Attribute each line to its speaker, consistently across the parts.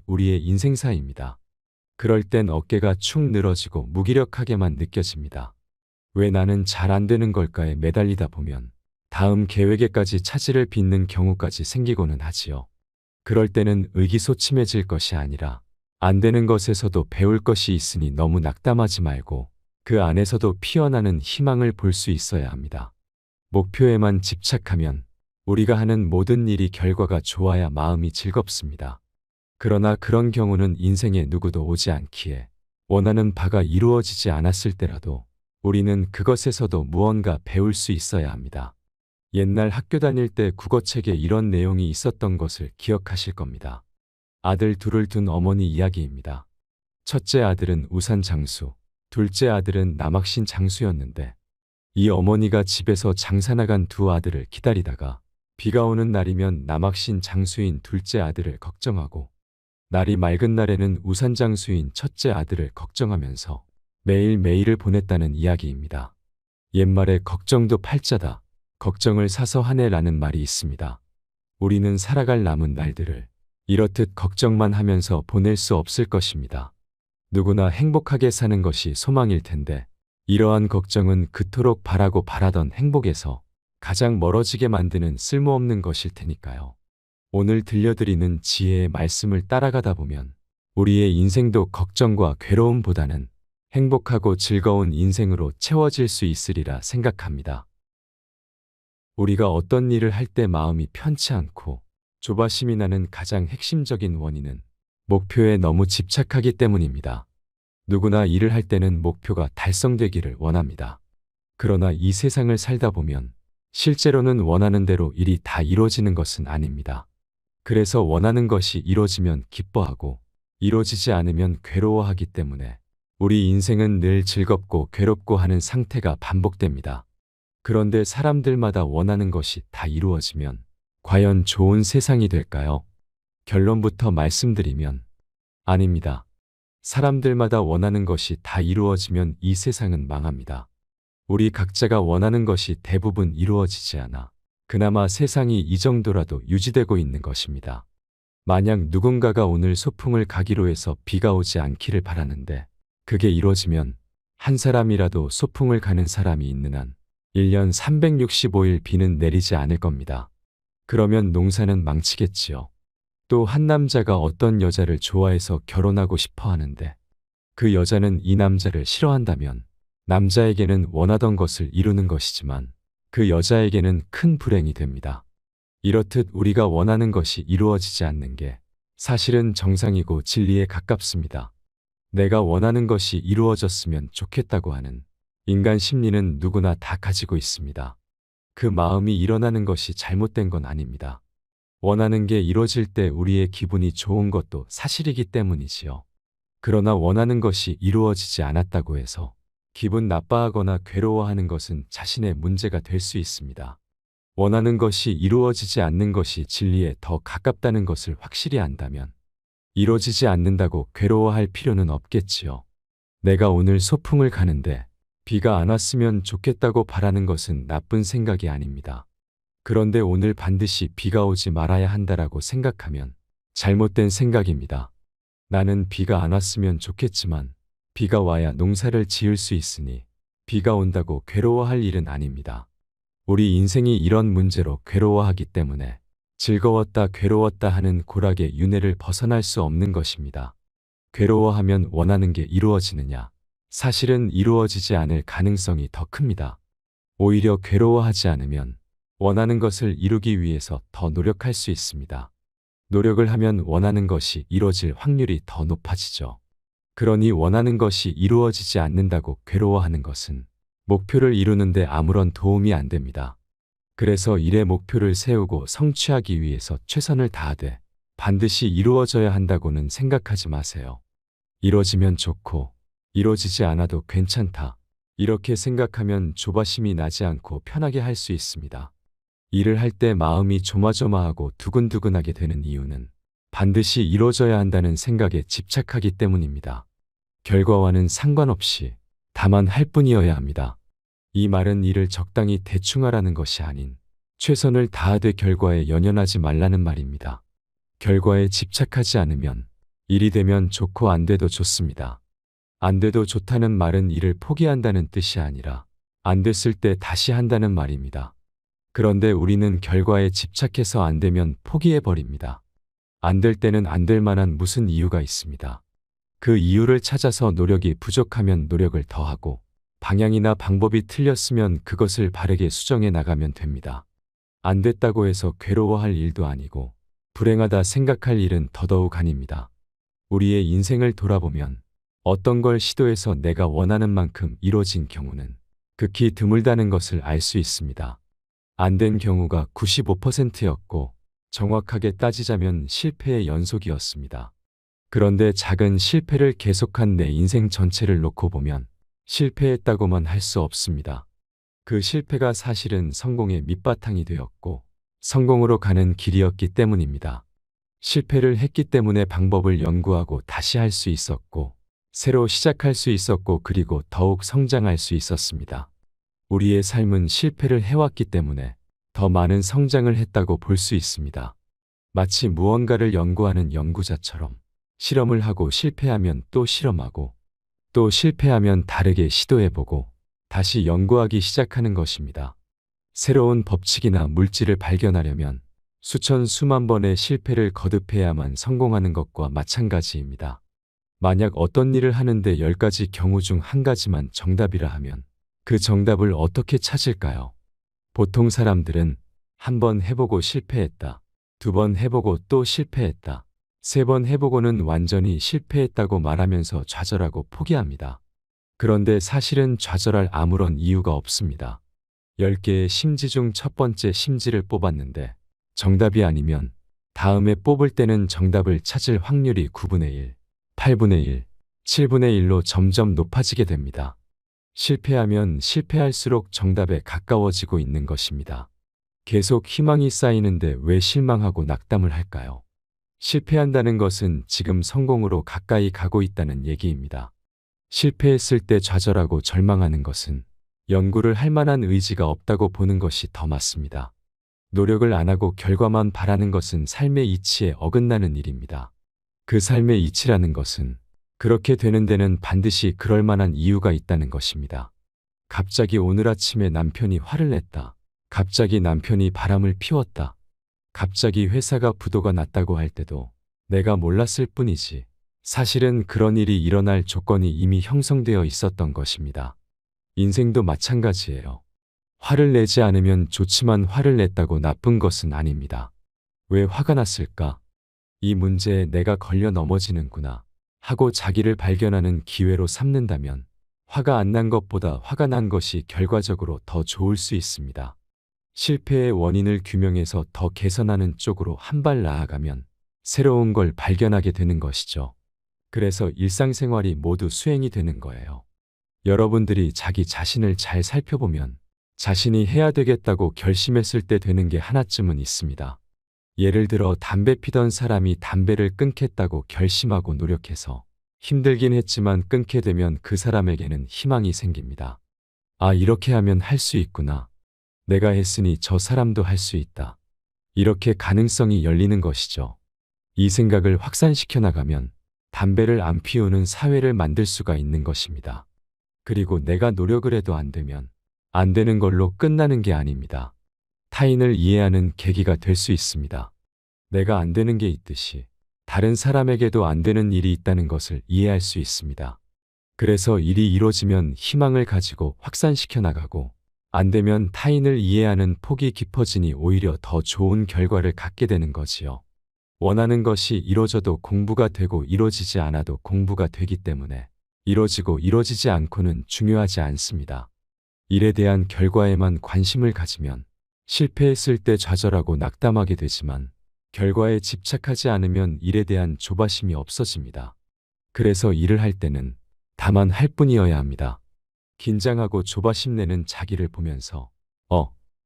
Speaker 1: 우리의 인생사입니다. 그럴 땐 어깨가 축 늘어지고 무기력하게만 느껴집니다. 왜 나는 잘 안 되는 걸까에 매달리다 보면 다음 계획에까지 차질을 빚는 경우까지 생기고는 하지요. 그럴 때는 의기소침해질 것이 아니라 안 되는 것에서도 배울 것이 있으니 너무 낙담하지 말고 그 안에서도 피어나는 희망을 볼 수 있어야 합니다. 목표에만 집착하면 우리가 하는 모든 일이 결과가 좋아야 마음이 즐겁습니다. 그러나 그런 경우는 인생에 누구도 오지 않기에 원하는 바가 이루어지지 않았을 때라도 우리는 그것에서도 무언가 배울 수 있어야 합니다. 옛날 학교 다닐 때 국어책에 이런 내용이 있었던 것을 기억하실 겁니다. 아들 둘을 둔 어머니 이야기입니다. 첫째 아들은 우산 장수, 둘째 아들은 남학신 장수였는데 이 어머니가 집에서 장사 나간 두 아들을 기다리다가 비가 오는 날이면 남학신 장수인 둘째 아들을 걱정하고 날이 맑은 날에는 우산 장수인 첫째 아들을 걱정하면서 매일매일을 보냈다는 이야기입니다. 옛말에 걱정도 팔자다. 걱정을 사서 하네라는 말이 있습니다. 우리는 살아갈 남은 날들을 이렇듯 걱정만 하면서 보낼 수 없을 것입니다. 누구나 행복하게 사는 것이 소망일 텐데 이러한 걱정은 그토록 바라고 바라던 행복에서 가장 멀어지게 만드는 쓸모없는 것일 테니까요. 오늘 들려드리는 지혜의 말씀을 따라가다 보면 우리의 인생도 걱정과 괴로움보다는 행복하고 즐거운 인생으로 채워질 수 있으리라 생각합니다. 우리가 어떤 일을 할 때 마음이 편치 않고 조바심이 나는 가장 핵심적인 원인은 목표에 너무 집착하기 때문입니다. 누구나 일을 할 때는 목표가 달성되기를 원합니다. 그러나 이 세상을 살다 보면 실제로는 원하는 대로 일이 다 이루어지는 것은 아닙니다. 그래서 원하는 것이 이루어지면 기뻐하고 이루어지지 않으면 괴로워하기 때문에 우리 인생은 늘 즐겁고 괴롭고 하는 상태가 반복됩니다. 그런데 사람들마다 원하는 것이 다 이루어지면 과연 좋은 세상이 될까요? 결론부터 말씀드리면 아닙니다. 사람들마다 원하는 것이 다 이루어지면 이 세상은 망합니다. 우리 각자가 원하는 것이 대부분 이루어지지 않아 그나마 세상이 이 정도라도 유지되고 있는 것입니다. 만약 누군가가 오늘 소풍을 가기로 해서 비가 오지 않기를 바라는데 그게 이루어지면 한 사람이라도 소풍을 가는 사람이 있는 한 1년 365일 비는 내리지 않을 겁니다. 그러면 농사는 망치겠지요. 또 한 남자가 어떤 여자를 좋아해서 결혼하고 싶어 하는데 그 여자는 이 남자를 싫어한다면 남자에게는 원하던 것을 이루는 것이지만 그 여자에게는 큰 불행이 됩니다. 이렇듯 우리가 원하는 것이 이루어지지 않는 게 사실은 정상이고 진리에 가깝습니다. 내가 원하는 것이 이루어졌으면 좋겠다고 하는 인간 심리는 누구나 다 가지고 있습니다. 그 마음이 일어나는 것이 잘못된 건 아닙니다. 원하는 게 이루어질 때 우리의 기분이 좋은 것도 사실이기 때문이지요. 그러나 원하는 것이 이루어지지 않았다고 해서 기분 나빠하거나 괴로워하는 것은 자신의 문제가 될 수 있습니다. 원하는 것이 이루어지지 않는 것이 진리에 더 가깝다는 것을 확실히 안다면 이루어지지 않는다고 괴로워할 필요는 없겠지요. 내가 오늘 소풍을 가는데 비가 안 왔으면 좋겠다고 바라는 것은 나쁜 생각이 아닙니다. 그런데 오늘 반드시 비가 오지 말아야 한다라고 생각하면 잘못된 생각입니다. 나는 비가 안 왔으면 좋겠지만 비가 와야 농사를 지을 수 있으니 비가 온다고 괴로워할 일은 아닙니다. 우리 인생이 이런 문제로 괴로워하기 때문에 즐거웠다 괴로웠다 하는 고락의 윤회를 벗어날 수 없는 것입니다. 괴로워하면 원하는 게 이루어지느냐? 사실은 이루어지지 않을 가능성이 더 큽니다. 오히려 괴로워하지 않으면 원하는 것을 이루기 위해서 더 노력할 수 있습니다. 노력을 하면 원하는 것이 이루어질 확률이 더 높아지죠. 그러니 원하는 것이 이루어지지 않는다고 괴로워하는 것은 목표를 이루는데 아무런 도움이 안 됩니다. 그래서 일의 목표를 세우고 성취하기 위해서 최선을 다하되 반드시 이루어져야 한다고는 생각하지 마세요. 이루어지면 좋고 이루어지지 않아도 괜찮다. 이렇게 생각하면 조바심이 나지 않고 편하게 할 수 있습니다. 일을 할 때 마음이 조마조마하고 두근두근하게 되는 이유는 반드시 이루어져야 한다는 생각에 집착하기 때문입니다. 결과와는 상관없이 다만 할 뿐이어야 합니다. 이 말은 일을 적당히 대충 하라는 것이 아닌 최선을 다하되 결과에 연연하지 말라는 말입니다. 결과에 집착하지 않으면 일이 되면 좋고 안 돼도 좋습니다. 안 돼도 좋다는 말은 일을 포기한다는 뜻이 아니라 안 됐을 때 다시 한다는 말입니다. 그런데 우리는 결과에 집착해서 안 되면 포기해버립니다. 안 될 때는 안 될 만한 무슨 이유가 있습니다. 그 이유를 찾아서 노력이 부족하면 노력을 더하고 방향이나 방법이 틀렸으면 그것을 바르게 수정해 나가면 됩니다. 안 됐다고 해서 괴로워할 일도 아니고 불행하다 생각할 일은 더더욱 아닙니다. 우리의 인생을 돌아보면 어떤 걸 시도해서 내가 원하는 만큼 이루어진 경우는 극히 드물다는 것을 알 수 있습니다. 안 된 경우가 95%였고 정확하게 따지자면 실패의 연속이었습니다. 그런데 작은 실패를 계속한 내 인생 전체를 놓고 보면 실패했다고만 할 수 없습니다. 그 실패가 사실은 성공의 밑바탕이 되었고 성공으로 가는 길이었기 때문입니다. 실패를 했기 때문에 방법을 연구하고 다시 할 수 있었고 새로 시작할 수 있었고 그리고 더욱 성장할 수 있었습니다. 우리의 삶은 실패를 해왔기 때문에 더 많은 성장을 했다고 볼 수 있습니다. 마치 무언가를 연구하는 연구자처럼 실험을 하고 실패하면 또 실험하고 또 실패하면 다르게 시도해보고 다시 연구하기 시작하는 것입니다. 새로운 법칙이나 물질을 발견하려면 수천 수만 번의 실패를 거듭해야만 성공하는 것과 마찬가지입니다. 만약 어떤 일을 하는데 10가지 경우 중 한 가지만 정답이라 하면 그 정답을 어떻게 찾을까요? 보통 사람들은 한 번 해보고 실패했다. 2번 해보고 또 실패했다. 3번 해보고는 완전히 실패했다고 말하면서 좌절하고 포기합니다. 그런데 사실은 좌절할 아무런 이유가 없습니다. 10개의 심지 중 첫 번째 심지를 뽑았는데 정답이 아니면 다음에 뽑을 때는 정답을 찾을 확률이 9분의 1, 8분의 1, 7분의 1로 점점 높아지게 됩니다. 실패하면 실패할수록 정답에 가까워지고 있는 것입니다. 계속 희망이 쌓이는데 왜 실망하고 낙담을 할까요? 실패한다는 것은 지금 성공으로 가까이 가고 있다는 얘기입니다. 실패했을 때 좌절하고 절망하는 것은 연구를 할 만한 의지가 없다고 보는 것이 더 맞습니다. 노력을 안 하고 결과만 바라는 것은 삶의 이치에 어긋나는 일입니다. 그 삶의 이치라는 것은 그렇게 되는 데는 반드시 그럴 만한 이유가 있다는 것입니다. 갑자기 오늘 아침에 남편이 화를 냈다. 갑자기 남편이 바람을 피웠다. 갑자기 회사가 부도가 났다고 할 때도 내가 몰랐을 뿐이지 사실은 그런 일이 일어날 조건이 이미 형성되어 있었던 것입니다. 인생도 마찬가지예요. 화를 내지 않으면 좋지만 화를 냈다고 나쁜 것은 아닙니다. 왜 화가 났을까? 이 문제에 내가 걸려 넘어지는구나 하고 자기를 발견하는 기회로 삼는다면 화가 안 난 것보다 화가 난 것이 결과적으로 더 좋을 수 있습니다. 실패의 원인을 규명해서 더 개선하는 쪽으로 한 발 나아가면 새로운 걸 발견하게 되는 것이죠. 그래서 일상생활이 모두 수행이 되는 거예요. 여러분들이 자기 자신을 잘 살펴보면 자신이 해야 되겠다고 결심했을 때 되는 게 하나쯤은 있습니다. 예를 들어 담배 피던 사람이 담배를 끊겠다고 결심하고 노력해서 힘들긴 했지만 끊게 되면 그 사람에게는 희망이 생깁니다. 아, 이렇게 하면 할 수 있구나. 내가 했으니 저 사람도 할 수 있다. 이렇게 가능성이 열리는 것이죠. 이 생각을 확산시켜 나가면 담배를 안 피우는 사회를 만들 수가 있는 것입니다. 그리고 내가 노력을 해도 안 되면 안 되는 걸로 끝나는 게 아닙니다. 타인을 이해하는 계기가 될 수 있습니다. 내가 안 되는 게 있듯이 다른 사람에게도 안 되는 일이 있다는 것을 이해할 수 있습니다. 그래서 일이 이루어지면 희망을 가지고 확산시켜 나가고 안 되면 타인을 이해하는 폭이 깊어지니 오히려 더 좋은 결과를 갖게 되는 거지요. 원하는 것이 이루어져도 공부가 되고 이루어지지 않아도 공부가 되기 때문에 이루어지고 이루어지지 않고는 중요하지 않습니다. 일에 대한 결과에만 관심을 가지면 실패했을 때 좌절하고 낙담하게 되지만 결과에 집착하지 않으면 일에 대한 조바심이 없어집니다. 그래서 일을 할 때는 다만 할 뿐이어야 합니다. 긴장하고 조바심 내는 자기를 보면서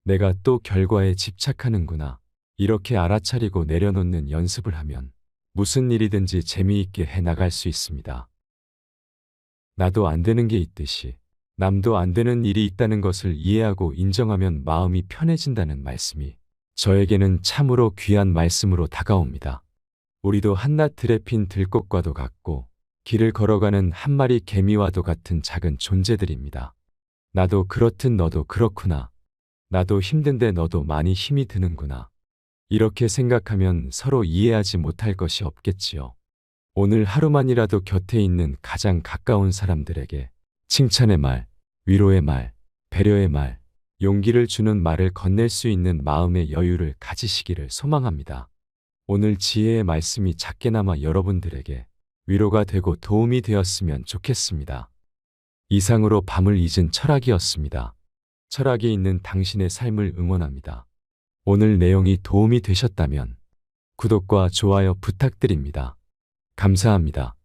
Speaker 1: 내가 또 결과에 집착하는구나. 이렇게 알아차리고 내려놓는 연습을 하면 무슨 일이든지 재미있게 해나갈 수 있습니다. 나도 안 되는 게 있듯이 남도 안 되는 일이 있다는 것을 이해하고 인정하면 마음이 편해진다는 말씀이 저에게는 참으로 귀한 말씀으로 다가옵니다. 우리도 한낮 들에 핀 들꽃과도 같고 길을 걸어가는 한 마리 개미와도 같은 작은 존재들입니다. 나도 그렇듯 너도 그렇구나. 나도 힘든데 너도 많이 힘이 드는구나. 이렇게 생각하면 서로 이해하지 못할 것이 없겠지요. 오늘 하루만이라도 곁에 있는 가장 가까운 사람들에게 칭찬의 말, 위로의 말, 배려의 말, 용기를 주는 말을 건넬 수 있는 마음의 여유를 가지시기를 소망합니다. 오늘 지혜의 말씀이 작게나마 여러분들에게 위로가 되고 도움이 되었으면 좋겠습니다. 이상으로 밤을 잊은 철학이었습니다. 철학이 있는 당신의 삶을 응원합니다. 오늘 내용이 도움이 되셨다면 구독과 좋아요 부탁드립니다. 감사합니다.